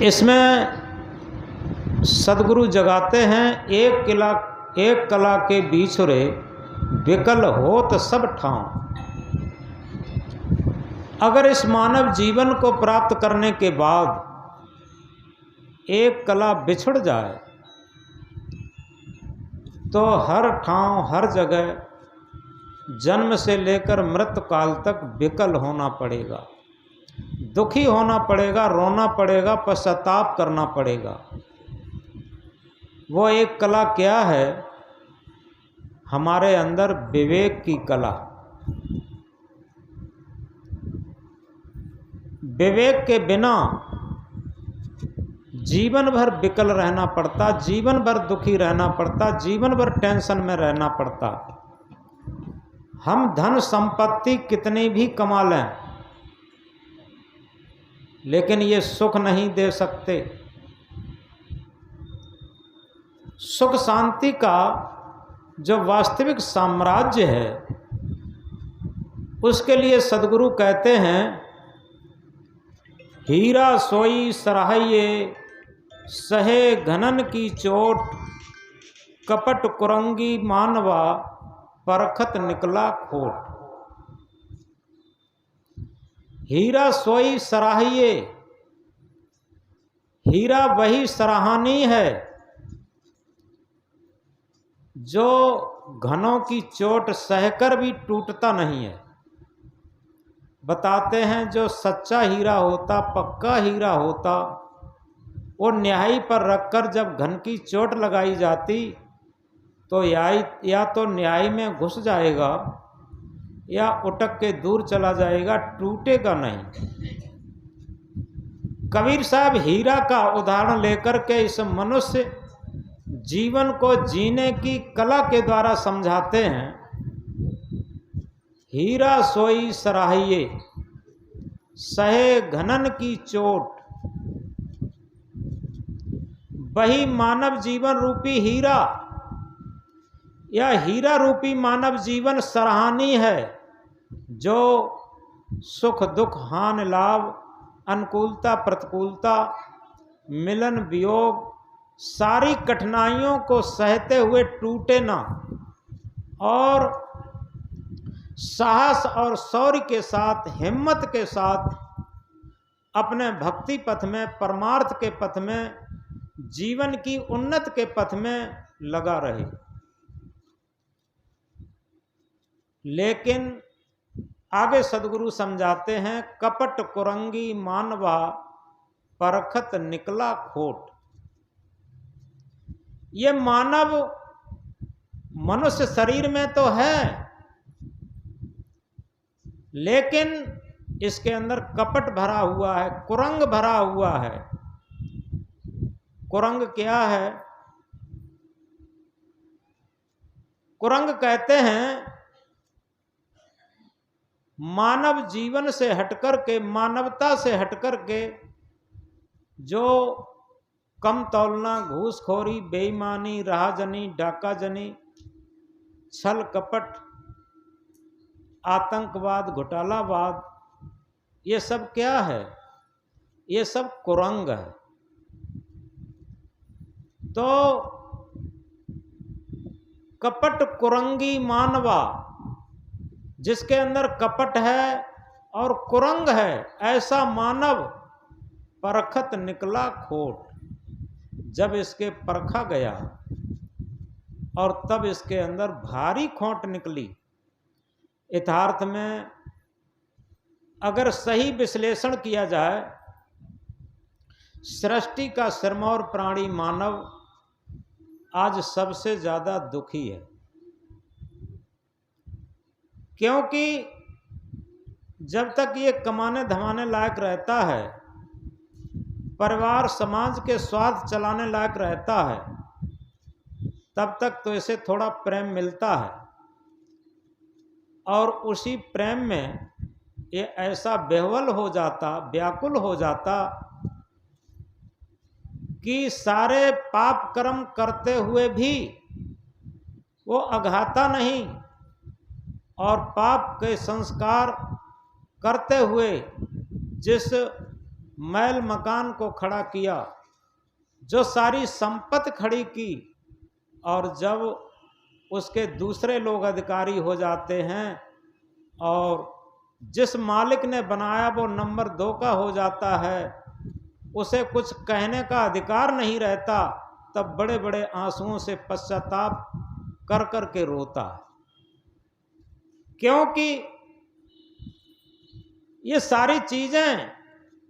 इसमें सदगुरु जगाते हैं, एक कला के बीच रे विकल होत सब ठाव। अगर इस मानव जीवन को प्राप्त करने के बाद एक कला बिछड़ जाए तो हर ठाव हर जगह जन्म से लेकर मृत्यु काल तक विकल होना पड़ेगा, दुखी होना पड़ेगा, रोना पड़ेगा, पश्चाताप करना पड़ेगा। वो एक कला क्या है? हमारे अंदर विवेक की कला। विवेक के बिना जीवन भर विकल रहना पड़ता, जीवन भर दुखी रहना पड़ता, जीवन भर टेंशन में रहना पड़ता। हम धन संपत्ति कितनी भी कमा लें लेकिन ये सुख नहीं दे सकते। सुख शांति का जो वास्तविक साम्राज्य है उसके लिए सदगुरु कहते हैं, हीरा सोई सराहिए सहे घनन की चोट, कपट कुरंगी मानवा परखत निकला खोट। हीरा सोई सराहिए, हीरा वही सराहनीय है जो घनों की चोट सहकर भी टूटता नहीं है। बताते हैं जो सच्चा हीरा होता, पक्का हीरा होता, वो न्याय पर रखकर जब घन की चोट लगाई जाती तो या तो न्याय में घुस जाएगा या उटक के दूर चला जाएगा, टूटेगा नहीं। कबीर साहब हीरा का उदाहरण लेकर के इस मनुष्य जीवन को जीने की कला के द्वारा समझाते हैं। हीरा सोई सराहिए सहे घनन की चोट, वही मानव जीवन रूपी हीरा या हीरा रूपी मानव जीवन सराहनीय है जो सुख दुख हान लाभ अनुकूलता प्रतिकूलता मिलन वियोग सारी कठिनाइयों को सहते हुए टूटे ना और साहस और शौर्य के साथ हिम्मत के साथ अपने भक्ति पथ में परमार्थ के पथ में जीवन की उन्नत के पथ में लगा रहे। लेकिन आगे सदगुरु समझाते हैं, कपट कुरंगी मानवा परखत निकला खोट। ये मानव मनुष्य शरीर में तो है लेकिन इसके अंदर कपट भरा हुआ है, कुरंग भरा हुआ है। कुरंग क्या है? कुरंग कहते हैं मानव जीवन से हटकर के, मानवता से हटकर के जो कम तौलना, घूसखोरी, बेईमानी, राहजनी, डाकाजनी, छल कपट, आतंकवाद, घोटालावाद, ये सब क्या है? ये सब कुरंग है। तो कपट कुरंगी मानवा, जिसके अंदर कपट है और कुरंग है, ऐसा मानव परखत निकला खोट। जब इसके परखा गया और तब इसके अंदर भारी खोट निकली। यथार्थ में अगर सही विश्लेषण किया जाए, सृष्टि का सिरमौर प्राणी मानव आज सबसे ज्यादा दुखी है। क्योंकि जब तक ये कमाने धमाने लायक रहता है, परिवार समाज के स्वार्थ चलाने लायक रहता है, तब तक तो इसे थोड़ा प्रेम मिलता है और उसी प्रेम में ये ऐसा बेहवल हो जाता, व्याकुल हो जाता कि सारे पाप कर्म करते हुए भी वो अघाता नहीं और पाप के संस्कार करते हुए जिस महल मकान को खड़ा किया, जो सारी संपत्ति खड़ी की, और जब उसके दूसरे लोग अधिकारी हो जाते हैं और जिस मालिक ने बनाया वो नंबर 2 का हो जाता है, उसे कुछ कहने का अधिकार नहीं रहता, तब बड़े बड़े आंसुओं से पश्चाताप कर कर के रोता है। क्योंकि ये सारी चीजें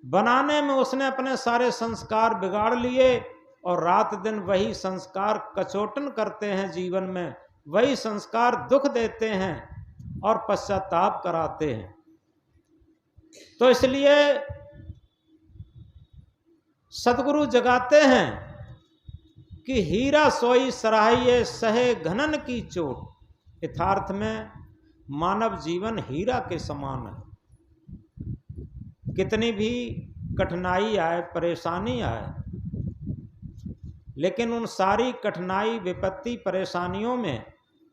बनाने में उसने अपने सारे संस्कार बिगाड़ लिए, और रात दिन वही संस्कार कचोटन करते हैं जीवन में, वही संस्कार दुख देते हैं और पश्चाताप कराते हैं। तो इसलिए सदगुरु जगाते हैं कि हीरा सोई सराहिए सहे घनन की चोट। यथार्थ में मानव जीवन हीरा के समान है। कितनी भी कठिनाई आए, परेशानी आए, लेकिन उन सारी कठिनाई, विपत्ति, परेशानियों में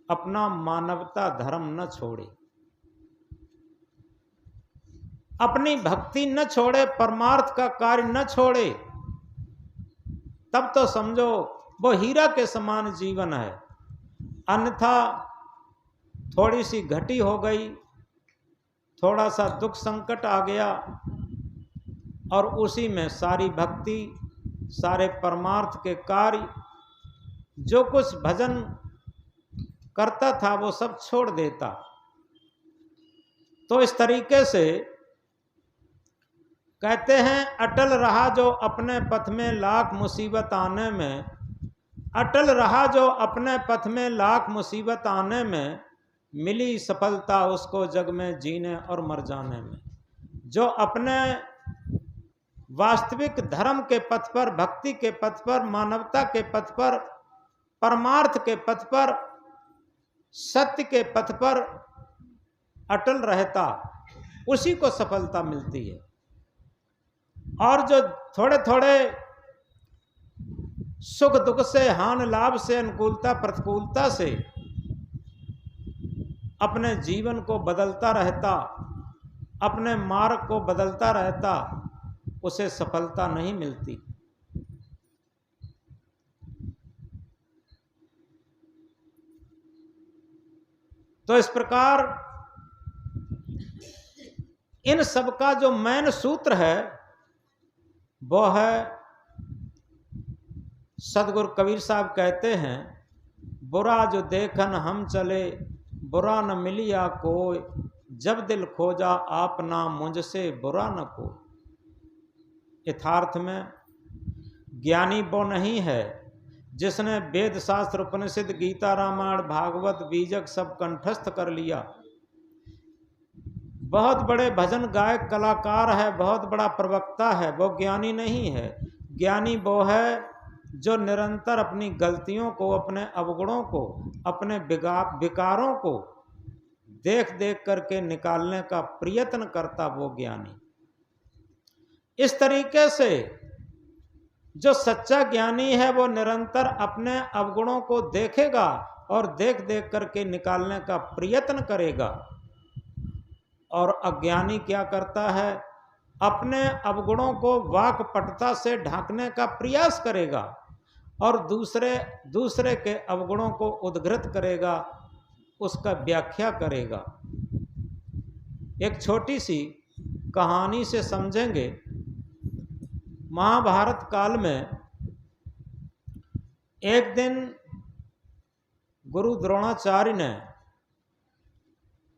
अपना मानवता धर्म न छोड़े, अपनी भक्ति न छोड़े, परमार्थ का कार्य न छोड़े, तब तो समझो वो हीरा के समान जीवन है। अन्यथा थोड़ी सी घटी हो गई, थोड़ा सा दुख संकट आ गया, और उसी में सारी भक्ति, सारे परमार्थ के कार्य, जो कुछ भजन करता था वो सब छोड़ देता। तो इस तरीके से कहते हैं, अटल रहा जो अपने पथ में लाख मुसीबत आने में, अटल रहा जो अपने पथ में लाख मुसीबत आने में, मिली सफलता उसको जग में जीने और मर जाने में। जो अपने वास्तविक धर्म के पथ पर, भक्ति के पथ पर, मानवता के पथ पर, परमार्थ के पथ पर, सत्य के पथ पर अटल रहता, उसी को सफलता मिलती है। और जो थोड़े थोड़े सुख दुख से, हानि लाभ से, अनुकूलता प्रतिकूलता से अपने जीवन को बदलता रहता, अपने मार्ग को बदलता रहता, उसे सफलता नहीं मिलती। तो इस प्रकार इन सब का जो मेन सूत्र है वो है, सदगुरु कबीर साहब कहते हैं, बुरा जो देखन हम चले, बुरा न मिलिया कोई, जब दिल खोजा आप ना मुझसे बुरा न कोई। यथार्थ में ज्ञानी वो नहीं है जिसने वेद शास्त्र, उपनिषद, गीता, रामायण, भागवत, बीजक सब कंठस्थ कर लिया। बहुत बड़े भजन गायक, कलाकार है, बहुत बड़ा प्रवक्ता है, वो ज्ञानी नहीं है। ज्ञानी वो है जो निरंतर अपनी गलतियों को, अपने अवगुणों को, अपने विकारों को देख देख करके निकालने का प्रयत्न करता, वो ज्ञानी। इस तरीके से जो सच्चा ज्ञानी है वो निरंतर अपने अवगुणों को देखेगा और देख देख करके निकालने का प्रयत्न करेगा। और अज्ञानी क्या करता है, अपने अवगुणों को वाक्पटुता से ढांकने का प्रयास करेगा और दूसरे के अवगुणों को उद्धृत करेगा, उसका व्याख्या करेगा। एक छोटी सी कहानी से समझेंगे। महाभारत काल में एक दिन गुरु द्रोणाचार्य ने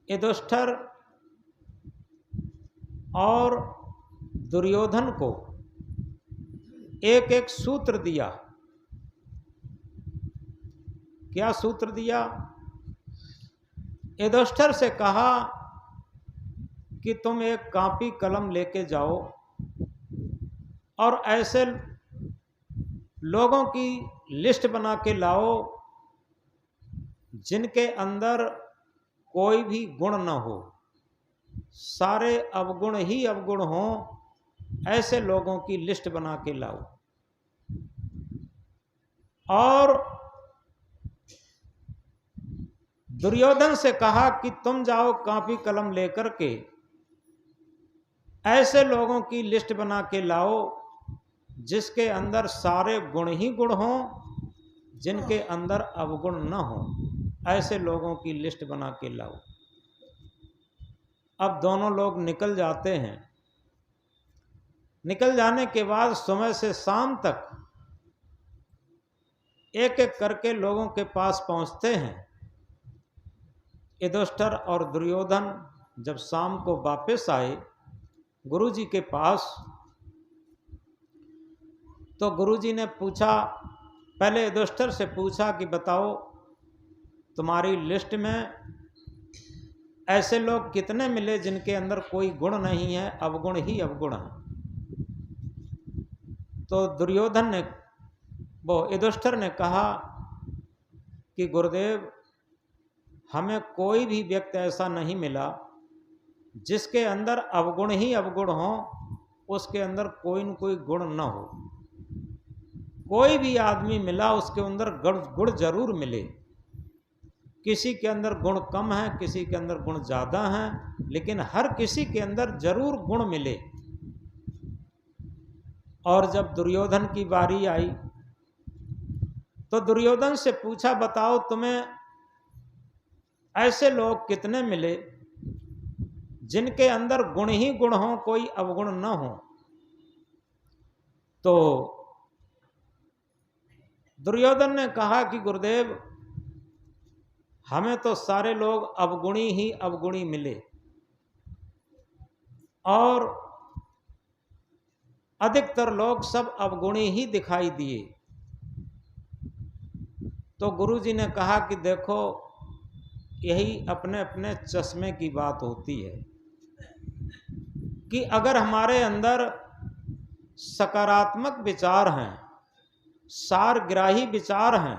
युधिष्ठिर और दुर्योधन को एक एक सूत्र दिया। क्या सूत्र दिया? युधिष्ठिर से कहा कि तुम एक कॉपी कलम लेके जाओ और ऐसे लोगों की लिस्ट बना के लाओ जिनके अंदर कोई भी गुण न हो, सारे अवगुण ही अवगुण हो, ऐसे लोगों की लिस्ट बना के लाओ। और दुर्योधन से कहा कि तुम जाओ कॉपी कलम लेकर के ऐसे लोगों की लिस्ट बना के लाओ जिसके अंदर सारे गुण ही गुण हों, जिनके अंदर अवगुण न हो। ऐसे लोगों की लिस्ट बना के लाओ। अब दोनों लोग निकल जाते हैं। निकल जाने के बाद सुबह से शाम तक एक एक करके लोगों के पास पहुंचते हैं। युधिष्ठिर और दुर्योधन जब शाम को वापस आए गुरुजी के पास, तो गुरुजी ने पूछा, पहले युधिष्ठिर से पूछा कि बताओ तुम्हारी लिस्ट में ऐसे लोग कितने मिले जिनके अंदर कोई गुण नहीं है, अवगुण ही अवगुण है। तो दुर्योधन ने, वो युधिष्ठिर ने कहा कि गुरुदेव, हमें कोई भी व्यक्ति ऐसा नहीं मिला जिसके अंदर अवगुण ही अवगुण हो, उसके अंदर कोई न कोई गुण न हो। कोई भी आदमी मिला उसके अंदर गुण जरूर मिले। किसी के अंदर गुण कम है, किसी के अंदर गुण ज़्यादा हैं, लेकिन हर किसी के अंदर जरूर गुण मिले। और जब दुर्योधन की बारी आई तो दुर्योधन से पूछा, बताओ तुम्हें ऐसे लोग कितने मिले जिनके अंदर गुण ही गुण हो, कोई अवगुण न हो। तो दुर्योधन ने कहा कि गुरुदेव, हमें तो सारे लोग अवगुणी ही अवगुणी मिले और अधिकतर लोग सब अवगुणी ही दिखाई दिए। तो गुरुजी ने कहा कि देखो, यही अपने अपने चश्मे की बात होती है कि अगर हमारे अंदर सकारात्मक विचार हैं, सारग्राही विचार हैं,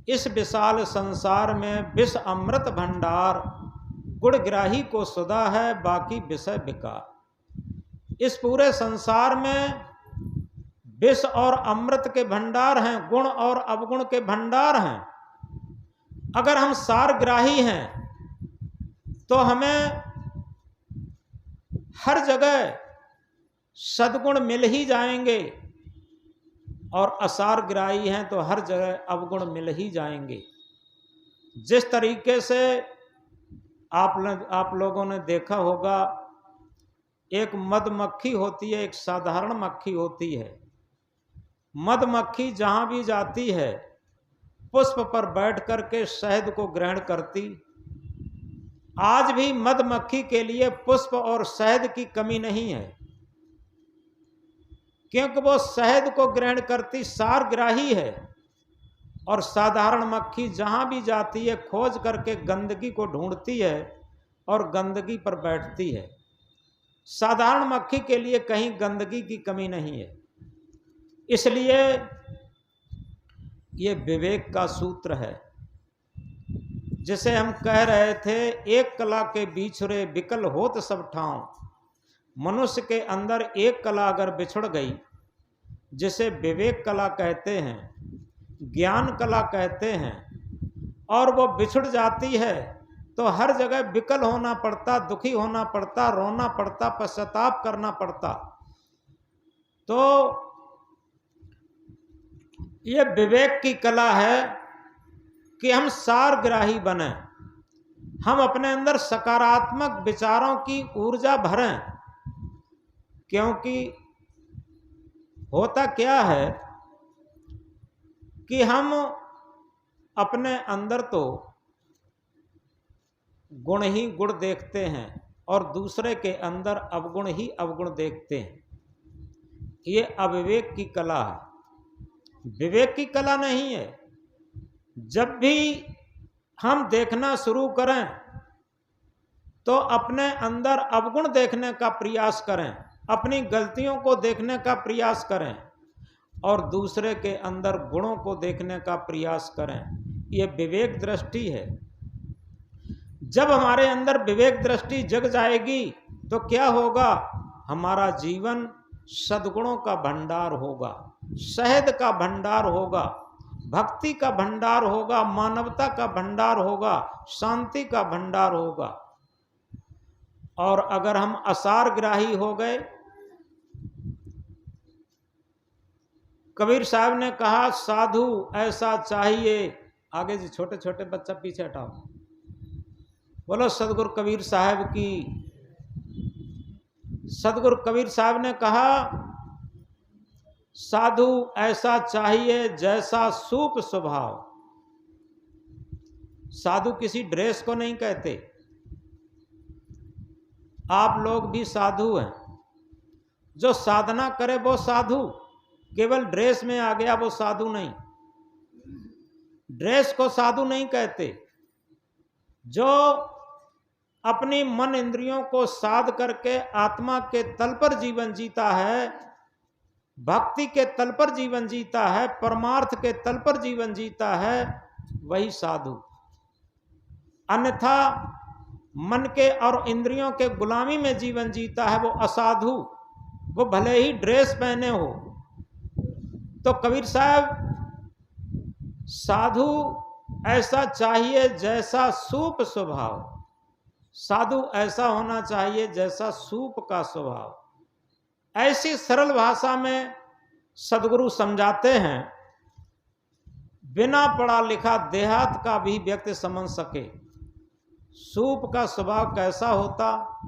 इस विशाल संसार में विष अमृत भंडार, गुणग्राही को सुधा है, बाकी विषय विकार। इस पूरे संसार में विष और अमृत के भंडार हैं, गुण और अवगुण के भंडार हैं। अगर हम सारग्राही हैं तो हमें हर जगह सद्गुण मिल ही जाएंगे, और असारग्राही हैं तो हर जगह अवगुण मिल ही जाएंगे। जिस तरीके से आप लोगों ने देखा होगा, एक मधुमक्खी होती है, एक साधारण मक्खी होती है। मधुमक्खी जहां भी जाती है पुष्प पर बैठ करके शहद को ग्रहण करती। आज भी मधुमक्खी के लिए पुष्प और शहद की कमी नहीं है, क्योंकि वो शहद को ग्रहण करती, सारग्राही है। और साधारण मक्खी जहां भी जाती है खोज करके गंदगी को ढूंढती है और गंदगी पर बैठती है। साधारण मक्खी के लिए कहीं गंदगी की कमी नहीं है। इसलिए ये विवेक का सूत्र है, जिसे हम कह रहे थे, एक कला के बिछुरे विकल होत सब ठाव। मनुष्य के अंदर एक कला अगर बिछुड़ गई, जिसे विवेक कला कहते हैं, ज्ञान कला कहते हैं, और वो बिछुड़ जाती है तो हर जगह विकल होना पड़ता, दुखी होना पड़ता, रोना पड़ता, पश्चाताप करना पड़ता। तो ये विवेक की कला है कि हम सारग्राही बने, हम अपने अंदर सकारात्मक विचारों की ऊर्जा भरें। क्योंकि होता क्या है कि हम अपने अंदर तो गुण ही गुण देखते हैं और दूसरे के अंदर अवगुण ही अवगुण देखते हैं। ये अविवेक की कला है, विवेक की कला नहीं है। जब भी हम देखना शुरू करें तो अपने अंदर अवगुण देखने का प्रयास करें, अपनी गलतियों को देखने का प्रयास करें और दूसरे के अंदर गुणों को देखने का प्रयास करें। ये विवेक दृष्टि है। जब हमारे अंदर विवेक दृष्टि जग जाएगी तो क्या होगा? हमारा जीवन सद्गुणों का भंडार होगा, शहद का भंडार होगा, भक्ति का भंडार होगा, मानवता का भंडार होगा, शांति का भंडार होगा। और अगर हम असारग्राही हो गए, कबीर साहब ने कहा साधु ऐसा चाहिए, आगे जी छोटे छोटे बच्चा पीछे हटाओ, बोलो सदगुरु कबीर साहब की। सदगुरु कबीर साहब ने कहा साधु ऐसा चाहिए जैसा सूप स्वभाव। साधु किसी ड्रेस को नहीं कहते, आप लोग भी साधु हैं। जो साधना करे वो साधु, केवल ड्रेस में आ गया वो साधु नहीं। ड्रेस को साधु नहीं कहते। जो अपनी मन इंद्रियों को साध करके आत्मा के तल पर जीवन जीता है, भक्ति के तल पर जीवन जीता है, परमार्थ के तल पर जीवन जीता है, वही साधु। अन्यथा मन के और इंद्रियों के गुलामी में जीवन जीता है वो असाधु, वो भले ही ड्रेस पहने हो। तो कबीर साहब साधु ऐसा चाहिए जैसा सूप स्वभाव, साधु ऐसा होना चाहिए जैसा सूप का स्वभाव। ऐसी सरल भाषा में सदगुरु समझाते हैं, बिना पढ़ा लिखा देहात का भी व्यक्ति समझ सके। सूप का स्वभाव कैसा होता,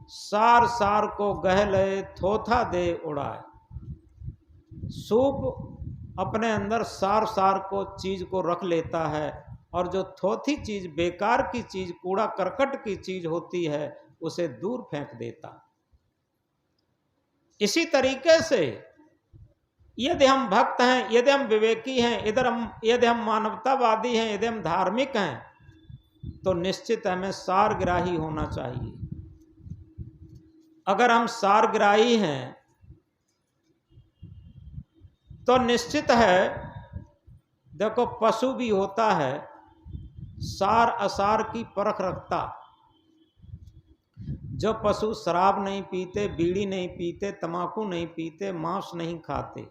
सार सार को गह लए थोथा दे उड़ाए। सूप अपने अंदर सार सार को चीज को रख लेता है, और जो थोथी चीज, बेकार की चीज, कूड़ा करकट की चीज होती है उसे दूर फेंक देता। इसी तरीके से यदि हम भक्त हैं, यदि हम विवेकी हैं, यदि हम मानवतावादी हैं, यदि हम धार्मिक हैं, तो निश्चित हमें सारग्राही होना चाहिए। अगर हम सारग्राही हैं तो निश्चित है, देखो पशु भी होता है सार असार की परख रखता। जो पशु शराब नहीं पीते, बीड़ी नहीं पीते, तंबाकू नहीं पीते, मांस नहीं खाते,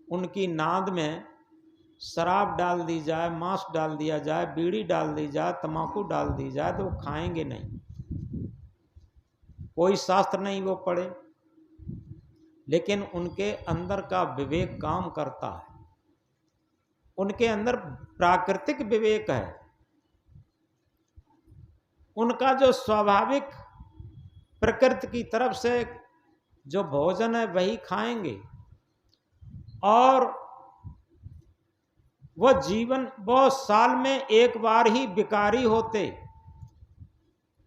उनकी नाद में शराब डाल दी जाए, मांस डाल दिया जाए, बीड़ी डाल दी जाए, तंबाकू डाल दी जाए तो वो खाएंगे नहीं। कोई शास्त्र नहीं वो पढ़े, लेकिन उनके अंदर का विवेक काम करता है, उनके अंदर प्राकृतिक विवेक है। उनका जो स्वाभाविक प्रकृति की तरफ से जो भोजन है वही खाएंगे, और वो साल में एक बार ही विकारी होते।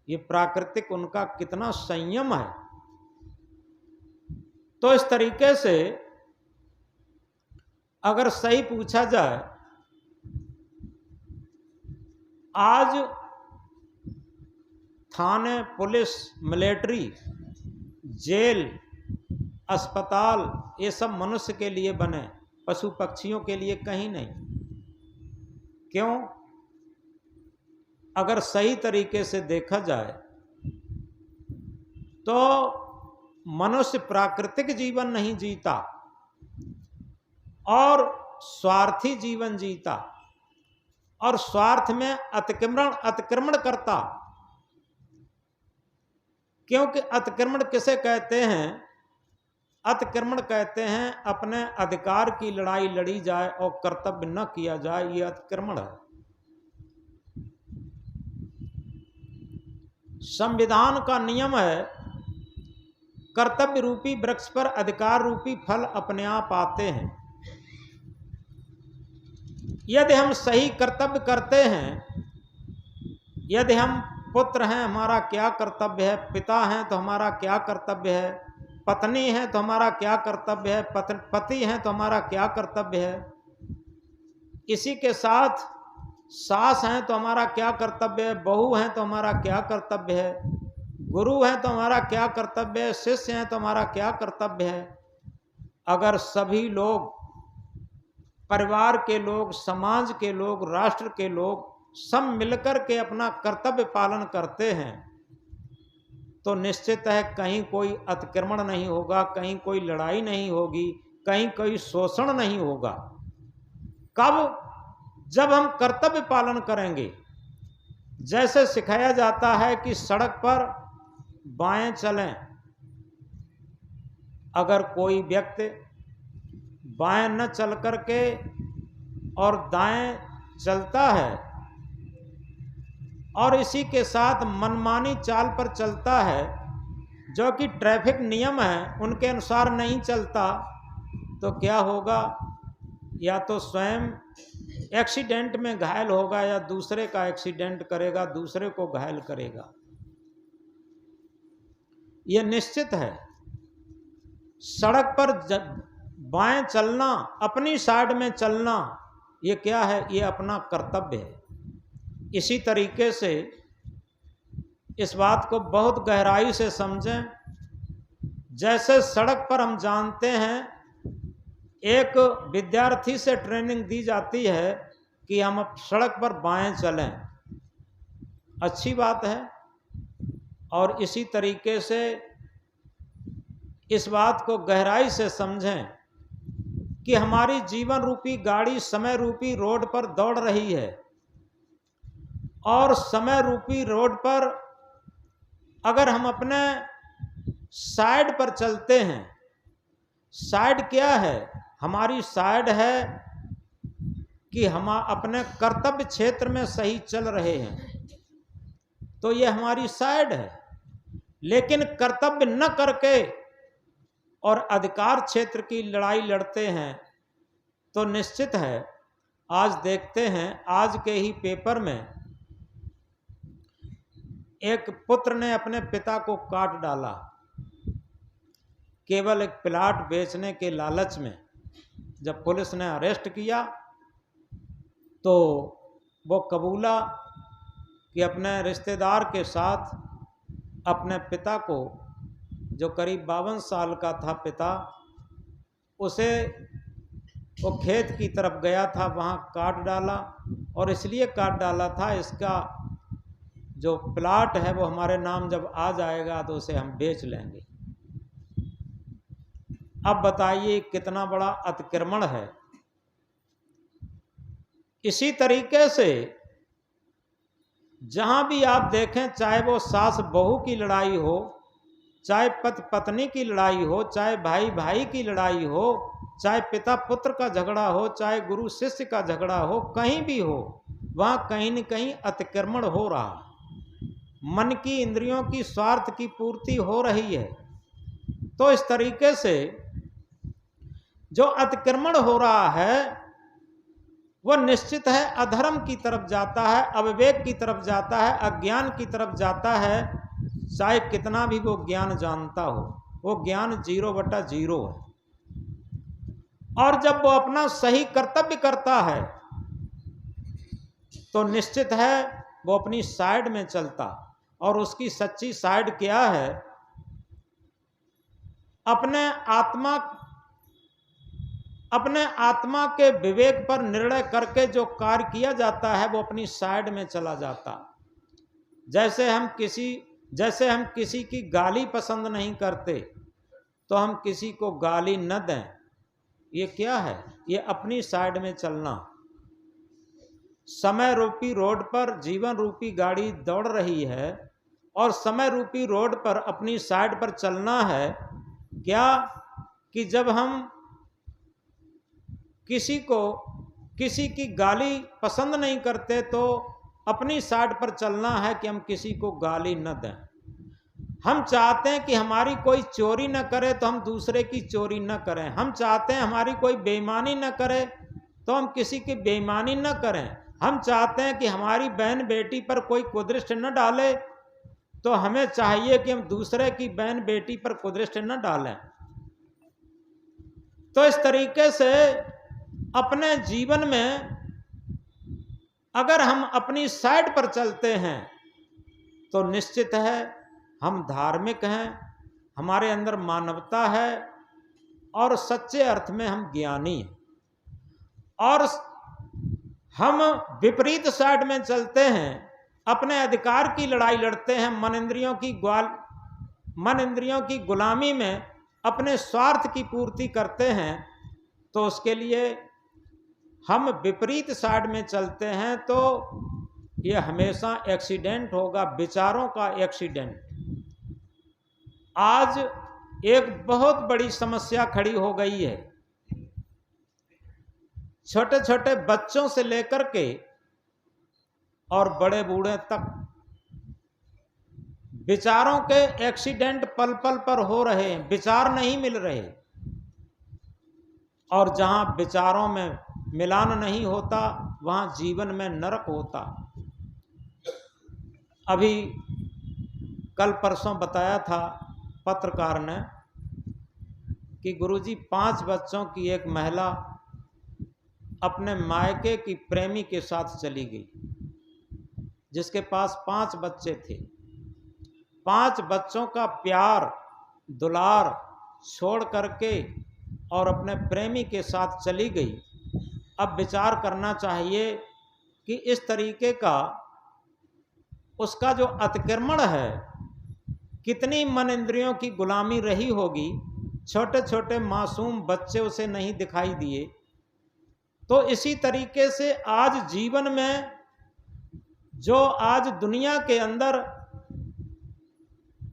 ये प्राकृतिक उनका कितना संयम है। तो इस तरीके से अगर सही पूछा जाए, आज थाने, पुलिस, मिलिट्री, जेल, अस्पताल, ये सब मनुष्य के लिए बने, पशु पक्षियों के लिए कहीं नहीं। क्यों? अगर सही तरीके से देखा जाए तो मनुष्य प्राकृतिक जीवन नहीं जीता और स्वार्थी जीवन जीता, और स्वार्थ में अतिक्रमण करता। क्योंकि अतिक्रमण किसे कहते हैं? अतिक्रमण कहते हैं अपने अधिकार की लड़ाई लड़ी जाए और कर्तव्य न किया जाए, ये अतिक्रमण है। संविधान का नियम है, कर्तव्य रूपी वृक्ष पर अधिकार रूपी फल अपने आप आते हैं। यदि हम सही कर्तव्य करते हैं, यदि हम पुत्र हैं हमारा क्या कर्तव्य है, पिता हैं तो हमारा क्या कर्तव्य है, पत्नी है तो हमारा क्या कर्तव्य है, पति हैं तो हमारा क्या कर्तव्य है, इसी के साथ सास हैं तो हमारा क्या कर्तव्य है, बहू हैं तो हमारा क्या कर्तव्य है, गुरु हैं तो हमारा क्या कर्तव्य है, शिष्य हैं तो हमारा क्या कर्तव्य है। अगर सभी लोग, परिवार के लोग, समाज के लोग, राष्ट्र के लोग सब मिलकर के अपना कर्तव्य पालन करते हैं तो निश्चित है कहीं कोई अतिक्रमण नहीं होगा, कहीं कोई लड़ाई नहीं होगी, कहीं कोई शोषण नहीं होगा। कब? जब हम कर्तव्य पालन करेंगे। जैसे सिखाया जाता है कि सड़क पर बाएं चलें। अगर कोई व्यक्ति बाएं न चल करके और दाएं चलता है और इसी के साथ मनमानी चाल पर चलता है, जो कि ट्रैफिक नियम है उनके अनुसार नहीं चलता, तो क्या होगा? या तो स्वयं एक्सीडेंट में घायल होगा या दूसरे का एक्सीडेंट करेगा, दूसरे को घायल करेगा। यह निश्चित है। सड़क पर बाएं चलना, अपनी साइड में चलना, ये क्या है? ये अपना कर्तव्य है। इसी तरीके से इस बात को बहुत गहराई से समझें। जैसे सड़क पर हम जानते हैं, एक विद्यार्थी से ट्रेनिंग दी जाती है कि हम अब सड़क पर बाएं चलें, अच्छी बात है। और इसी तरीके से इस बात को गहराई से समझें कि हमारी जीवन रूपी गाड़ी समय रूपी रोड पर दौड़ रही है, और समय रूपी रोड पर अगर हम अपने साइड पर चलते हैं, साइड क्या है? हमारी साइड है कि हम अपने कर्तव्य क्षेत्र में सही चल रहे हैं, तो ये हमारी साइड है। लेकिन कर्तव्य न करके और अधिकार क्षेत्र की लड़ाई लड़ते हैं, तो निश्चित है, आज देखते हैं, आज के ही पेपर में एक पुत्र ने अपने पिता को काट डाला, केवल एक प्लाट बेचने के लालच में। जब पुलिस ने अरेस्ट किया तो वो कबूला कि अपने रिश्तेदार के साथ अपने पिता को, जो करीब 52 साल का था पिता, उसे वो खेत की तरफ गया था, वहाँ काट डाला। और इसलिए काट डाला था, इसका जो प्लाट है वो हमारे नाम जब आ जाएगा तो उसे हम बेच लेंगे। अब बताइए कितना बड़ा अतिक्रमण है। इसी तरीके से जहां भी आप देखें, चाहे वो सास बहू की लड़ाई हो, चाहे पति पत्नी की लड़ाई हो, चाहे भाई भाई की लड़ाई हो, चाहे पिता पुत्र का झगड़ा हो, चाहे गुरु शिष्य का झगड़ा हो, कहीं भी हो, वहां कहीं न कहीं अतिक्रमण हो रहा। मन की इंद्रियों की स्वार्थ की पूर्ति हो रही है। तो इस तरीके से जो अतिक्रमण हो रहा है वह निश्चित है अधर्म की तरफ जाता है, अविवेक की तरफ जाता है, अज्ञान की तरफ जाता है। चाहे कितना भी वो ज्ञान जानता हो, वो ज्ञान 0/0 है। और जब वो अपना सही कर्तव्य करता है तो निश्चित है वो अपनी साइड में चलता। और उसकी सच्ची साइड क्या है? अपने आत्मा के विवेक पर निर्णय करके जो कार्य किया जाता है वो अपनी साइड में चला जाता। जैसे हम किसी की गाली पसंद नहीं करते तो हम किसी को गाली न दें। ये क्या है? ये अपनी साइड में चलना। समय रूपी रोड पर जीवन रूपी गाड़ी दौड़ रही है और समय रूपी रोड पर अपनी साइड पर चलना है। क्या कि जब हम किसी की गाली पसंद नहीं करते तो अपनी साइड पर चलना है कि हम किसी को गाली न दें। हम चाहते हैं कि हमारी कोई चोरी न करे तो हम दूसरे की चोरी न करें। हम चाहते हैं हमारी कोई बेईमानी न करे तो हम किसी की बेईमानी न करें। हम चाहते हैं कि हमारी बहन बेटी पर कोई कुदृष्टि न डाले तो हमें चाहिए कि हम दूसरे की बहन बेटी पर कुदृष्टि न डालें। तो इस तरीके से अपने जीवन में अगर हम अपनी साइड पर चलते हैं तो निश्चित है हम धार्मिक हैं, हमारे अंदर मानवता है और सच्चे अर्थ में हम ज्ञानी हैं। और हम विपरीत साइड में चलते हैं, अपने अधिकार की लड़ाई लड़ते हैं, मन इंद्रियों की गुलामी में अपने स्वार्थ की पूर्ति करते हैं, तो उसके लिए हम विपरीत साइड में चलते हैं तो ये हमेशा एक्सीडेंट होगा, विचारों का एक्सीडेंट। आज एक बहुत बड़ी समस्या खड़ी हो गई है। छोटे छोटे बच्चों से लेकर के और बड़े बूढ़े तक विचारों के एक्सीडेंट पल पल पर हो रहे हैं, विचार नहीं मिल रहे। और जहां विचारों में मिलान नहीं होता वहां जीवन में नरक होता। अभी कल परसों बताया था पत्रकार ने कि गुरुजी 5 बच्चों की एक महिला अपने मायके की प्रेमी के साथ चली गई, जिसके पास 5 बच्चे थे। 5 बच्चों का प्यार दुलार छोड़ करके और अपने प्रेमी के साथ चली गई। अब विचार करना चाहिए कि इस तरीके का उसका जो अतिक्रमण है, कितनी मन इंद्रियों की गुलामी रही होगी। छोटे छोटे मासूम बच्चे उसे नहीं दिखाई दिए। तो इसी तरीके से आज जीवन में जो आज दुनिया के अंदर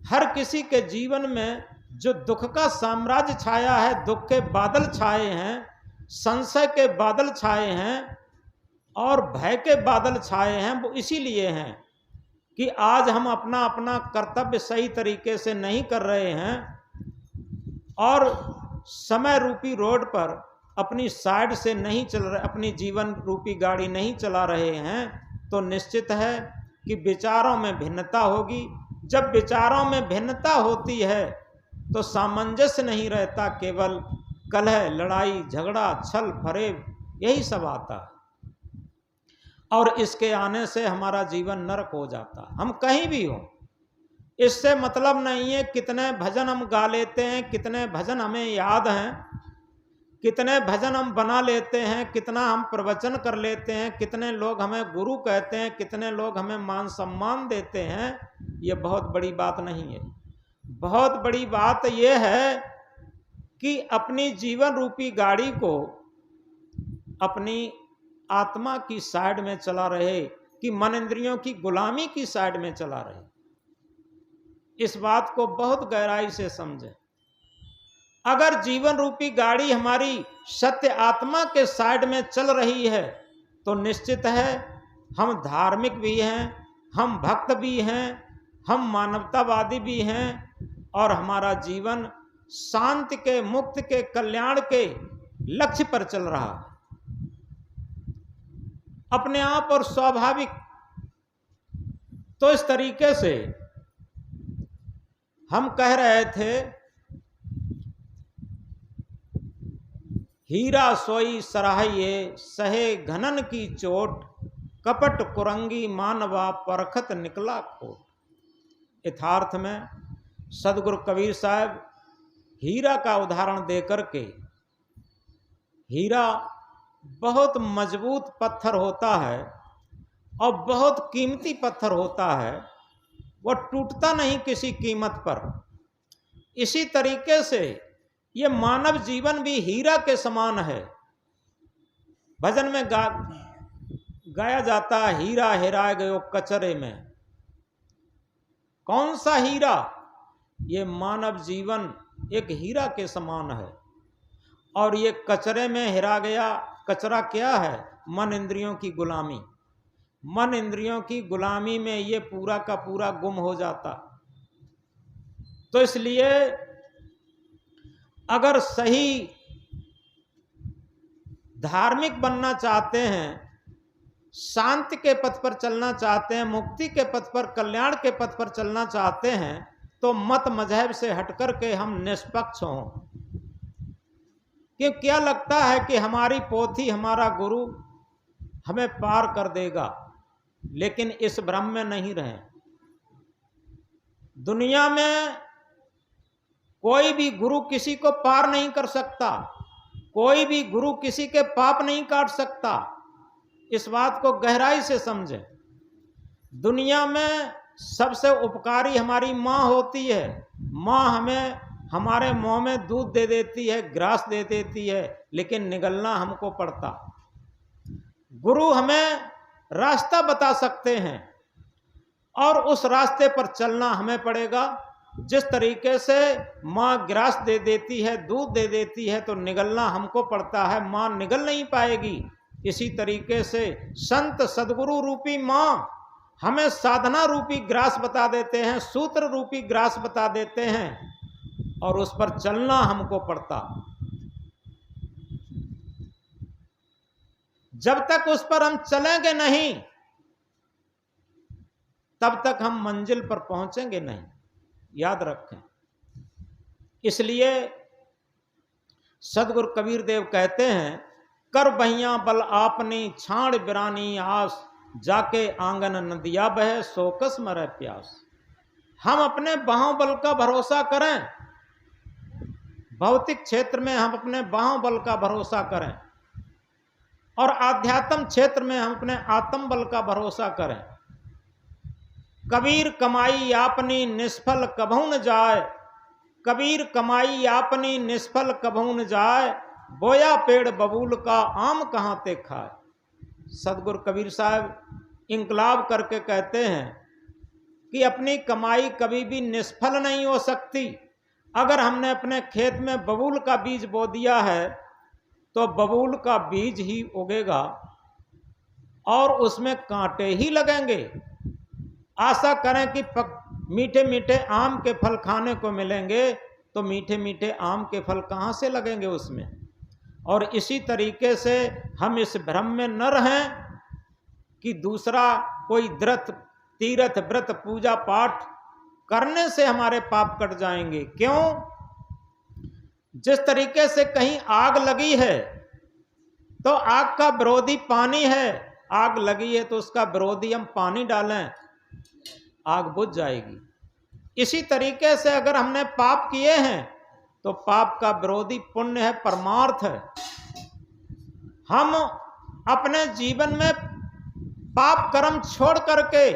हर किसी के जीवन में जो दुख का साम्राज्य छाया है, दुख के बादल छाए हैं, संशय के बादल छाए हैं और भय के बादल छाए हैं, वो इसीलिए हैं कि आज हम अपना अपना कर्तव्य सही तरीके से नहीं कर रहे हैं और समय रूपी रोड पर अपनी साइड से नहीं चल रहे, अपनी जीवन रूपी गाड़ी नहीं चला रहे हैं। तो निश्चित है कि विचारों में भिन्नता होगी। जब विचारों में भिन्नता होती है तो सामंजस्य नहीं रहता, केवल कलह, लड़ाई, झगड़ा, छल, फरेब, यही सब आता है। और इसके आने से हमारा जीवन नरक हो जाता। हम कहीं भी हो, इससे मतलब नहीं है कितने भजन हम गा लेते हैं, कितने भजन हमें याद हैं, कितने भजन हम बना लेते हैं, कितना हम प्रवचन कर लेते हैं, कितने लोग हमें गुरु कहते हैं, कितने लोग हमें मान सम्मान देते हैं। ये बहुत बड़ी बात नहीं है। बहुत बड़ी बात यह है कि अपनी जीवन रूपी गाड़ी को अपनी आत्मा की साइड में चला रहे कि मन इंद्रियों की गुलामी की साइड में चला रहे। इस बात को बहुत गहराई से समझें। अगर जीवन रूपी गाड़ी हमारी सत्य आत्मा के साइड में चल रही है तो निश्चित है हम धार्मिक भी हैं, हम भक्त भी हैं, हम मानवतावादी भी हैं और हमारा जीवन शांति के, मुक्त के, कल्याण के लक्ष्य पर चल रहा है अपने आप और स्वाभाविक। तो इस तरीके से हम कह रहे थे, हीरा सोई सराहिए सहे घनन की चोट, कपट कुरंगी मानवा परखत निकला खोट। यथार्थ में सदगुरु कबीर साहब हीरा का उदाहरण देकर के, हीरा बहुत मजबूत पत्थर होता है और बहुत कीमती पत्थर होता है, वह टूटता नहीं किसी कीमत पर। इसी तरीके से ये मानव जीवन भी हीरा के समान है। भजन में गाया जाता है, हीरा हेरा गयो कचरे में। कौन सा हीरा? ये मानव जीवन एक हीरा के समान है और ये कचरे में हेरा गया। कचरा क्या है? मन इंद्रियों की गुलामी। मन इंद्रियों की गुलामी में ये पूरा का पूरा गुम हो जाता। तो इसलिए अगर सही धार्मिक बनना चाहते हैं, शांति के पथ पर चलना चाहते हैं, मुक्ति के पथ पर, कल्याण के पथ पर चलना चाहते हैं, तो मत मजहब से हटकर के हम निष्पक्ष हों। क्यों? क्या लगता है कि हमारी पोथी, हमारा गुरु हमें पार कर देगा, लेकिन इस भ्रम में नहीं रहें। दुनिया में कोई भी गुरु किसी को पार नहीं कर सकता, कोई भी गुरु किसी के पाप नहीं काट सकता। इस बात को गहराई से समझें। दुनिया में सबसे उपकारी हमारी माँ होती है। माँ हमें हमारे मुंह में दूध दे देती है, ग्रास दे देती है, लेकिन निगलना हमको पड़ता। गुरु हमें रास्ता बता सकते हैं और उस रास्ते पर चलना हमें पड़ेगा। जिस तरीके से माँ ग्रास दे देती है, दूध दे देती है, तो निगलना हमको पड़ता है, माँ निगल नहीं पाएगी। इसी तरीके से संत सदगुरु रूपी माँ हमें साधना रूपी ग्रास बता देते हैं, सूत्र रूपी ग्रास बता देते हैं, और उस पर चलना हमको पड़ता। जब तक उस पर हम चलेंगे नहीं, तब तक हम मंजिल पर पहुंचेंगे नहीं, याद रखें। इसलिए सदगुरु कबीर देव कहते हैं, कर बहिया बल आपनी छाड़ बिरानी आस, जाके आंगन नदिया बहे सोकस मरे प्यास। हम अपने बाहुबल का भरोसा करें, भौतिक क्षेत्र में हम अपने बाहुबल का भरोसा करें, और आध्यात्म क्षेत्र में हम अपने आत्म बल का भरोसा करें। कबीर कमाई आपनी निष्फल कभू न जाए, कबीर कमाई आपनी निष्फल कभू न जाए, बोया पेड़ बबूल का आम कहाँ ते खाए। सदगुरु कबीर साहब इंकलाब करके कहते हैं कि अपनी कमाई कभी भी निष्फल नहीं हो सकती। अगर हमने अपने खेत में बबूल का बीज बो दिया है, तो बबूल का बीज ही उगेगा और उसमें कांटे ही लगेंगे। आशा करें कि मीठे मीठे आम के फल खाने को मिलेंगे, तो मीठे मीठे आम के फल कहाँ से लगेंगे उसमें। और इसी तरीके से हम इस भ्रम में न रहें कि दूसरा कोई तीर्थ व्रत पूजा पाठ करने से हमारे पाप कट जाएंगे। क्यों? जिस तरीके से कहीं आग लगी है तो आग का विरोधी पानी है, आग लगी है तो उसका विरोधी हम पानी डालें, आग बुझ जाएगी। इसी तरीके से अगर हमने पाप किए हैं तो पाप का विरोधी पुण्य है, परमार्थ है। हम अपने जीवन में पाप कर्म छोड़ करके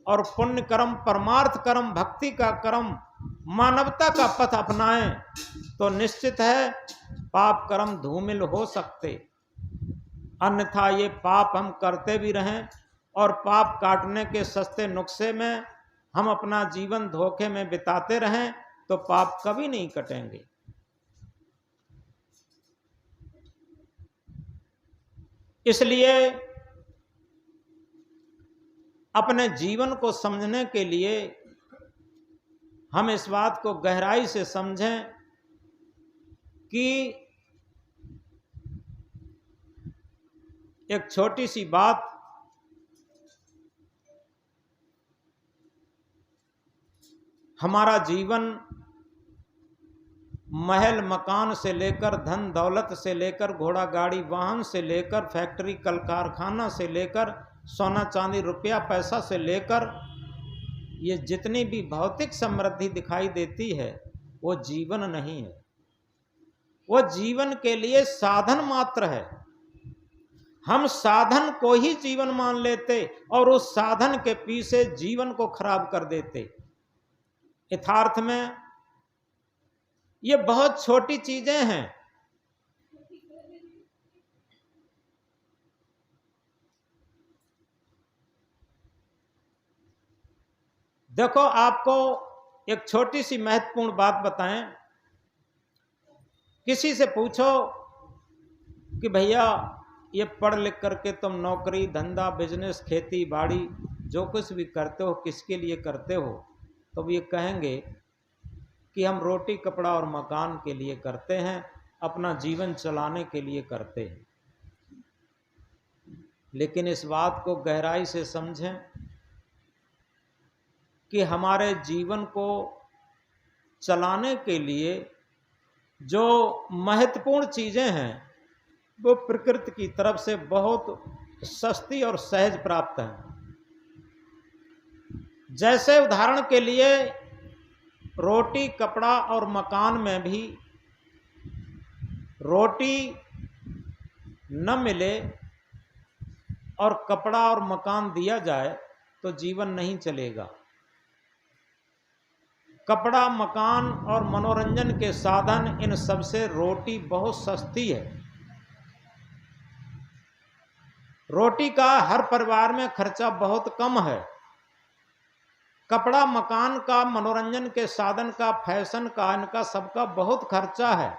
और पुण्य कर्म, परमार्थ कर्म, भक्ति का कर्म, मानवता का पथ अपनाएं तो निश्चित है पाप कर्म धूमिल हो सकते। अन्यथा ये पाप हम करते भी रहें और पाप काटने के सस्ते नुस्खे में हम अपना जीवन धोखे में बिताते रहें तो पाप कभी नहीं कटेंगे। इसलिए अपने जीवन को समझने के लिए हम इस बात को गहराई से समझें कि एक छोटी सी बात, हमारा जीवन महल मकान से लेकर, धन दौलत से लेकर, घोड़ा गाड़ी वाहन से लेकर, फैक्ट्री कल कारखाना से लेकर, सोना चांदी रुपया पैसा से लेकर, ये जितनी भी भौतिक समृद्धि दिखाई देती है वो जीवन नहीं है। वो जीवन के लिए साधन मात्र है। हम साधन को ही जीवन मान लेते और उस साधन के पीछे जीवन को खराब कर देते। यथार्थ में ये बहुत छोटी चीजें हैं। देखो, आपको एक छोटी सी महत्वपूर्ण बात बताएं। किसी से पूछो कि भैया ये पढ़ लिख करके तुम नौकरी धंधा बिजनेस खेती बाड़ी जो कुछ भी करते हो किसके लिए करते हो, तो ये कहेंगे कि हम रोटी कपड़ा और मकान के लिए करते हैं, अपना जीवन चलाने के लिए करते हैं। लेकिन इस बात को गहराई से समझें कि हमारे जीवन को चलाने के लिए जो महत्वपूर्ण चीज़ें हैं वो प्रकृति की तरफ से बहुत सस्ती और सहज प्राप्त हैं। जैसे उदाहरण के लिए रोटी कपड़ा और मकान में भी रोटी न मिले और कपड़ा और मकान दिया जाए तो जीवन नहीं चलेगा। कपड़ा मकान और मनोरंजन के साधन, इन सबसे रोटी बहुत सस्ती है। रोटी का हर परिवार में खर्चा बहुत कम है। कपड़ा, मकान का, मनोरंजन के साधन का, फैशन का, इनका सबका बहुत खर्चा है।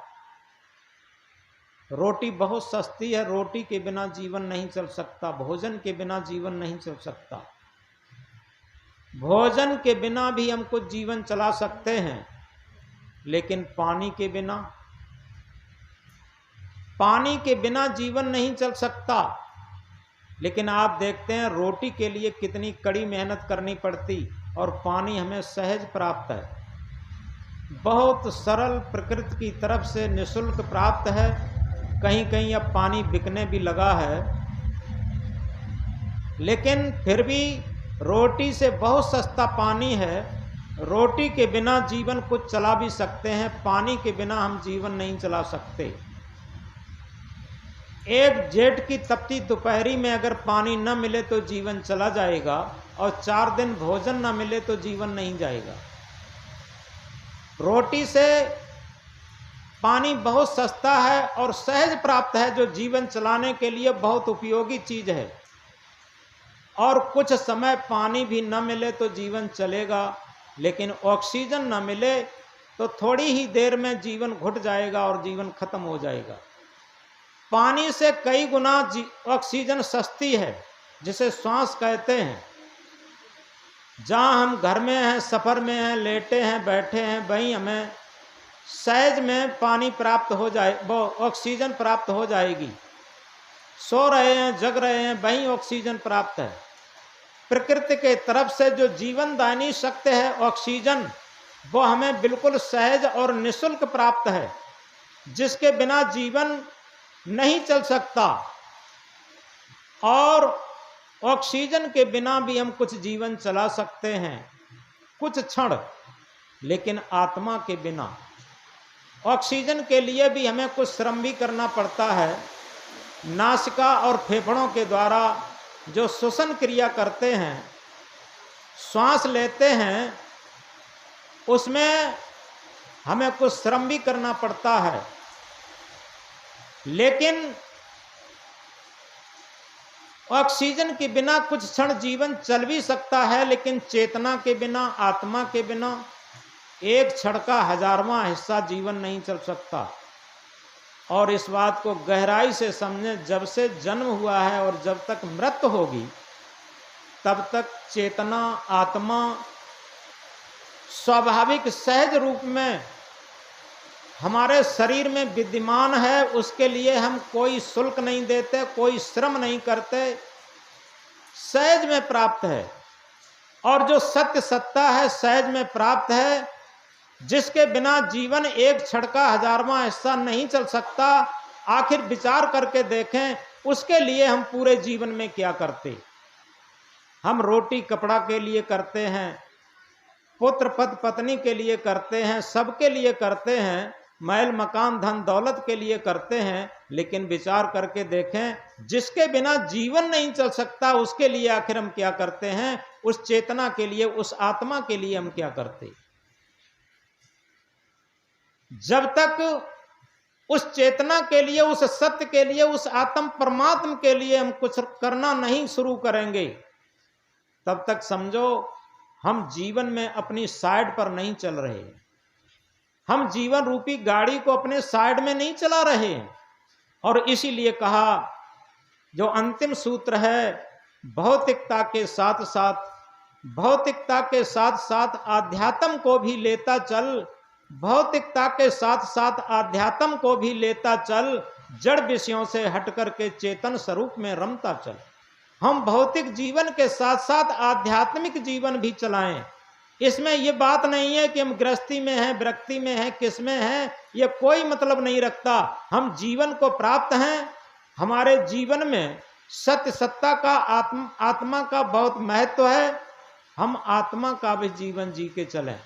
रोटी बहुत सस्ती है, रोटी के बिना जीवन नहीं चल सकता, भोजन के बिना जीवन नहीं चल सकता। भोजन के बिना भी हम कुछ जीवन चला सकते हैं, लेकिन पानी के बिना जीवन नहीं चल सकता। लेकिन आप देखते हैं रोटी के लिए कितनी कड़ी मेहनत करनी पड़ती, और पानी हमें सहज प्राप्त है, बहुत सरल, प्रकृति की तरफ से निःशुल्क प्राप्त है। कहीं कहीं अब पानी बिकने भी लगा है, लेकिन फिर भी रोटी से बहुत सस्ता पानी है। रोटी के बिना जीवन कुछ चला भी सकते हैं, पानी के बिना हम जीवन नहीं चला सकते। एक जेठ की तपती दोपहरी में अगर पानी न मिले तो जीवन चला जाएगा, और 4 दिन भोजन न मिले तो जीवन नहीं जाएगा। रोटी से पानी बहुत सस्ता है और सहज प्राप्त है, जो जीवन चलाने के लिए बहुत उपयोगी चीज है। और कुछ समय पानी भी न मिले तो जीवन चलेगा, लेकिन ऑक्सीजन न मिले तो थोड़ी ही देर में जीवन घुट जाएगा और जीवन खत्म हो जाएगा। पानी से कई गुना ऑक्सीजन सस्ती है, जिसे श्वास कहते हैं। जहाँ हम घर में हैं, सफर में हैं, लेटे हैं, बैठे हैं, वहीं हमें सहज में पानी प्राप्त हो जाए, वो ऑक्सीजन प्राप्त हो जाएगी। सो रहे हैं, जग रहे हैं, वहीं ऑक्सीजन प्राप्त है। प्रकृति के तरफ से जो जीवनदायिनी शक्ति है ऑक्सीजन, वो हमें बिल्कुल सहज और निःशुल्क प्राप्त है, जिसके बिना जीवन नहीं चल सकता। और ऑक्सीजन के बिना भी हम कुछ जीवन चला सकते हैं, कुछ क्षण, लेकिन आत्मा के बिना, ऑक्सीजन के लिए भी हमें कुछ श्रम भी करना पड़ता है। नासिका और फेफड़ों के द्वारा जो श्वसन क्रिया करते हैं, श्वास लेते हैं, उसमें हमें कुछ श्रम भी करना पड़ता है। लेकिन ऑक्सीजन के बिना कुछ क्षण जीवन चल भी सकता है, लेकिन चेतना के बिना, आत्मा के बिना एक क्षण का 1000वां हिस्सा जीवन नहीं चल सकता। और इस बात को गहराई से समझें, जब से जन्म हुआ है और जब तक मृत्यु होगी, तब तक चेतना, आत्मा स्वाभाविक सहज रूप में हमारे शरीर में विद्यमान है। उसके लिए हम कोई शुल्क नहीं देते, कोई श्रम नहीं करते, सहज में प्राप्त है। और जो सत्य सत्ता है सहज में प्राप्त है, जिसके बिना जीवन एक क्षण का 1000वां हिस्सा नहीं चल सकता। आखिर विचार करके देखें, उसके लिए हम पूरे जीवन में क्या करते। हम रोटी कपड़ा के लिए करते हैं, पुत्र पति पत्नी के लिए करते हैं, सबके लिए करते हैं, महल मकान धन दौलत के लिए करते हैं। लेकिन विचार करके देखें, जिसके बिना जीवन नहीं चल सकता, उसके लिए आखिर हम क्या करते हैं। उस चेतना के लिए, उस आत्मा के लिए हम क्या करते। जब तक उस चेतना के लिए, उस सत्य के लिए, उस आत्म परमात्मा के लिए हम कुछ करना नहीं शुरू करेंगे, तब तक समझो हम जीवन में अपनी साइड पर नहीं चल रहे। हम जीवन रूपी गाड़ी को अपने साइड में नहीं चला रहे हैं। और इसीलिए कहा, जो अंतिम सूत्र है, भौतिकता के साथ साथ आध्यात्म को भी लेता चल, भौतिकता के साथ साथ आध्यात्म को भी लेता चल, जड़ विषयों से हट करके चेतन स्वरूप में रमता चल। हम भौतिक जीवन के साथ साथ आध्यात्मिक जीवन भी चलाएं। इसमें यह बात नहीं है कि हम गृहस्थी में हैं, विरक्ति में हैं, किस में हैं, यह कोई मतलब नहीं रखता। हम जीवन को प्राप्त हैं। हमारे जीवन में सत्य सत्ता का, आत्मा का बहुत महत्व है। हम आत्मा का भी जीवन जी के चलें।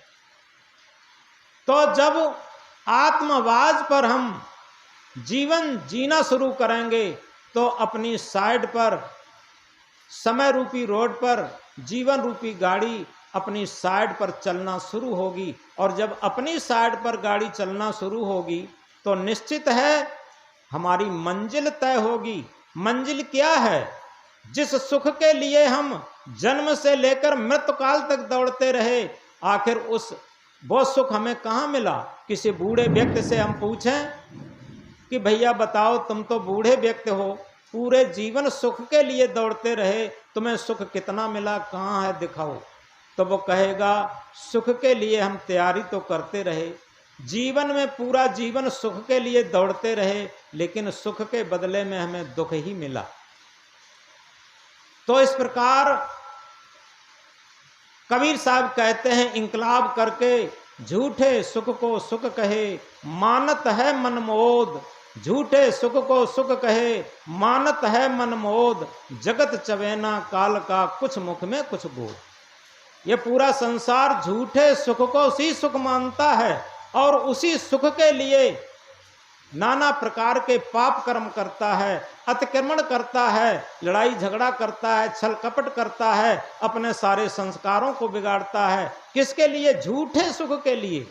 तो जब आत्मवाद पर हम जीवन जीना शुरू करेंगे, तो अपनी साइड पर, समय रूपी रोड पर, जीवन रूपी गाड़ी अपनी साइड पर चलना शुरू होगी। और जब अपनी साइड पर गाड़ी चलना शुरू होगी, तो निश्चित है हमारी मंजिल तय होगी। मंजिल क्या है? जिस सुख के लिए हम जन्म से लेकर मृत्युकाल तक दौड़ते रहे, आखिर वो सुख हमें कहाँ मिला? किसी बूढ़े व्यक्ति से हम पूछें कि भैया बताओ, तुम तो बूढ़े व्यक्ति हो, पूरे जीवन सुख के लिए दौड़ते रहे, तुम्हें सुख कितना मिला, कहाँ है, दिखाओ। तो वो कहेगा सुख के लिए हम तैयारी तो करते रहे, जीवन में पूरा जीवन सुख के लिए दौड़ते रहे, लेकिन सुख के बदले में हमें दुख ही मिला। तो इस प्रकार कबीर साहब कहते हैं, इंकलाब करके झूठे सुख को सुख कहे, मानत है मनमोद। झूठे सुख को सुख कहे, मानत है मनमोद, जगत चवेना काल का कुछ मुख में कुछ बोध। ये पूरा संसार झूठे सुख को उसी सुख मानता है और उसी सुख के लिए नाना प्रकार के पाप कर्म करता है, अतिक्रमण करता है, लड़ाई झगड़ा करता है, छल कपट करता है, अपने सारे संस्कारों को बिगाड़ता है। किसके लिए? झूठे सुख के लिए।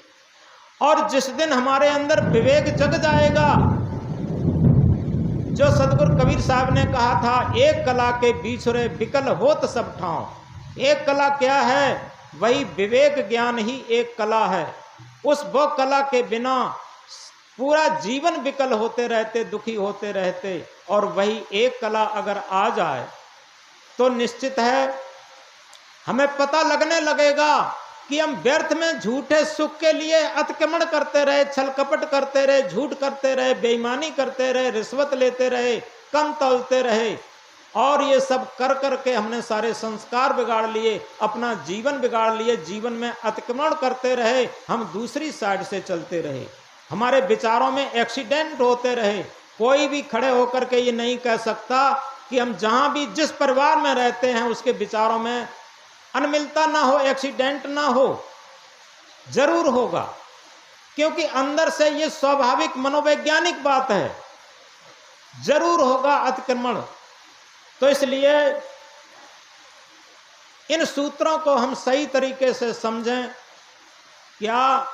और जिस दिन हमारे अंदर विवेक जग जाएगा, जो सदगुरु कबीर साहब ने कहा था, एक कला के बीच रे विकल होत सब ठाव। एक कला क्या है? वही विवेक ज्ञान ही एक कला है। वो कला के बिना पूरा जीवन विकल होते रहते, दुखी होते रहते। और वही एक कला अगर आ जाए तो निश्चित है हमें पता लगने लगेगा कि हम व्यर्थ में झूठे सुख के लिए अतिक्रमण करते रहे, छल कपट करते रहे, झूठ करते रहे, बेईमानी करते रहे, रिश्वत लेते रहे, कम तौलते रहे, और ये सब कर करके हमने सारे संस्कार बिगाड़ लिए, अपना जीवन बिगाड़ लिए। जीवन में अतिक्रमण करते रहे, हम दूसरी साइड से चलते रहे, हमारे विचारों में एक्सीडेंट होते रहे। कोई भी खड़े होकर के ये नहीं कह सकता कि हम जहां भी जिस परिवार में रहते हैं उसके विचारों में अनमिलता ना हो, एक्सीडेंट ना हो। जरूर होगा, क्योंकि अंदर से ये स्वाभाविक मनोवैज्ञानिक बात है, जरूर होगा अतिक्रमण। तो इसलिए इन सूत्रों को हम सही तरीके से समझें। क्या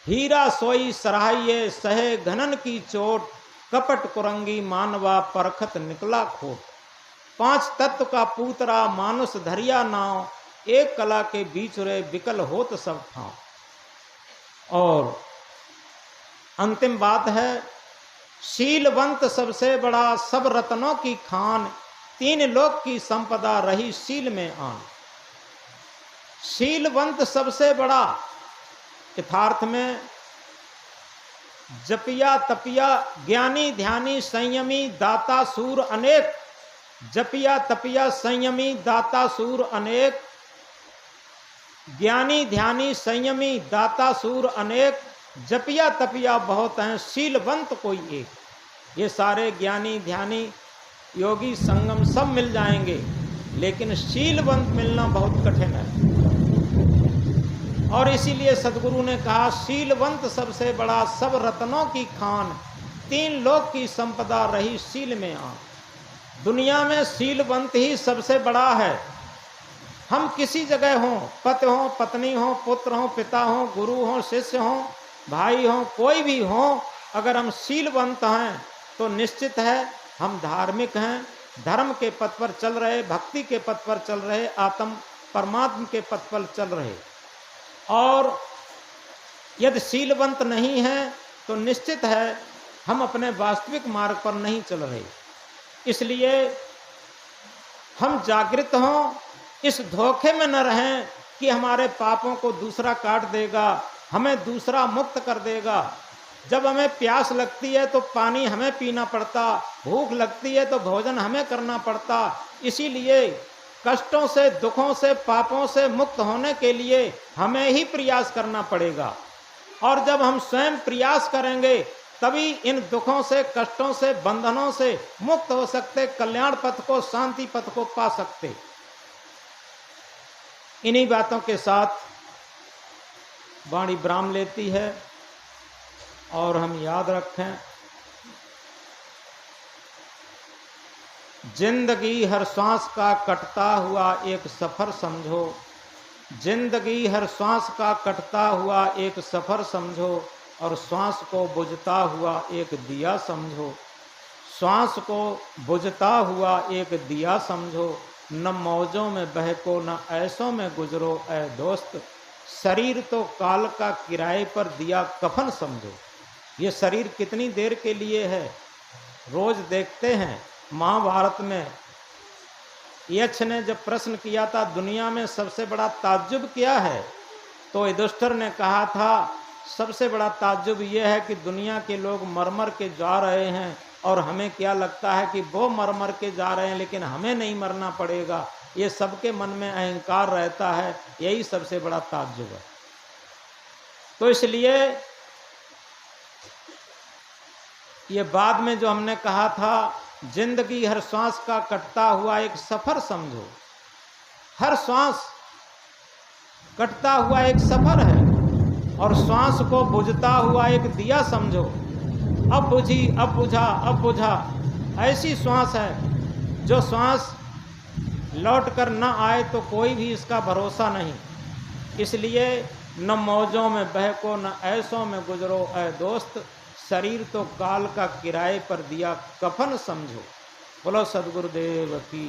हीरा सोई सराहिए सहे घनन की चोट, कपट कुरंगी मानवा परखत निकला खोट। पांच तत्व का पूतरा मानुष धरिया नाव, एक कला के बीच रे विकल होत सब ठाव। और अंतिम बात है, शीलवंत सबसे बड़ा सब रत्नों की खान, तीन लोक की संपदा रही शील में आन। शीलवंत सबसे बड़ा, यथार्थ में जपिया तपिया ज्ञानी ध्यानी संयमी दाता सूर अनेक। जपिया तपिया संयमी दाता सूर अनेक, ज्ञानी ध्यानी संयमी दाता सूर अनेक, जपिया तपिया बहुत हैं शीलवंत कोई एक। ये सारे ज्ञानी ध्यानी योगी संगम सब मिल जाएंगे, लेकिन शीलवंत मिलना बहुत कठिन है। और इसीलिए सदगुरु ने कहा, शीलवंत सबसे बड़ा सब रत्नों की खान, तीन लोक की संपदा रही शील में आन। दुनिया में शीलवंत ही सबसे बड़ा है। हम किसी जगह हों, पति हों, पत्नी हों, पुत्र हों, पिता हों, गुरु हों, शिष्य हों, भाई हों, कोई भी हों, अगर हम शीलवंत हैं तो निश्चित है हम धार्मिक हैं, धर्म के पथ पर चल रहे, भक्ति के पथ पर चल रहे, आत्म परमात्मा के पथ पर चल रहे। और यदि शीलवंत नहीं है तो निश्चित है हम अपने वास्तविक मार्ग पर नहीं चल रहे। इसलिए हम जागृत हों, इस धोखे में न रहें कि हमारे पापों को दूसरा काट देगा, हमें दूसरा मुक्त कर देगा। जब हमें प्यास लगती है तो पानी हमें पीना पड़ता, भूख लगती है तो भोजन हमें करना पड़ता। इसीलिए कष्टों से, दुखों से, पापों से मुक्त होने के लिए हमें ही प्रयास करना पड़ेगा। और जब हम स्वयं प्रयास करेंगे तभी इन दुखों से, कष्टों से, बंधनों से मुक्त हो सकते, कल्याण पथ को, शांति पथ को पा सकते। इन्हीं बातों के साथ वाणी विराम लेती है। और हम याद रखें, जिंदगी हर सांस का कटता हुआ एक सफर समझो। जिंदगी हर सांस का कटता हुआ एक सफर समझो, और सांस को बुझता हुआ एक दिया समझो। श्वास को बुझता हुआ एक दिया समझो, न मौजों में बहको न ऐसों में गुजरो ऐ दोस्त, शरीर तो काल का किराए पर दिया कफन समझो। ये शरीर कितनी देर के लिए है? रोज देखते हैं महाभारत में यक्ष ने जब प्रश्न किया था दुनिया में सबसे बड़ा ताज्जुब क्या है, तो युधिष्ठिर ने कहा था सबसे बड़ा ताज्जुब यह है कि दुनिया के लोग मर मर के जा रहे हैं और हमें क्या लगता है कि वो मर मर के जा रहे हैं लेकिन हमें नहीं मरना पड़ेगा। ये सबके मन में अहंकार रहता है, यही सबसे बड़ा ताज्जुब है। तो इसलिए ये बाद में जो हमने कहा था, जिंदगी हर श्वास का कटता हुआ एक सफर समझो। हर श्वास कटता हुआ एक सफर है और श्वास को बुझता हुआ एक दिया समझो। अब बुझी, अब बुझा, अब बुझा, ऐसी श्वास है जो श्वास लौट कर न आए तो कोई भी इसका भरोसा नहीं। इसलिए न मौजों में बहको न ऐसों में गुजरो ऐ दोस्त, शरीर तो काल का किराए पर दिया कफन समझो। बोलो सदगुरुदेव की।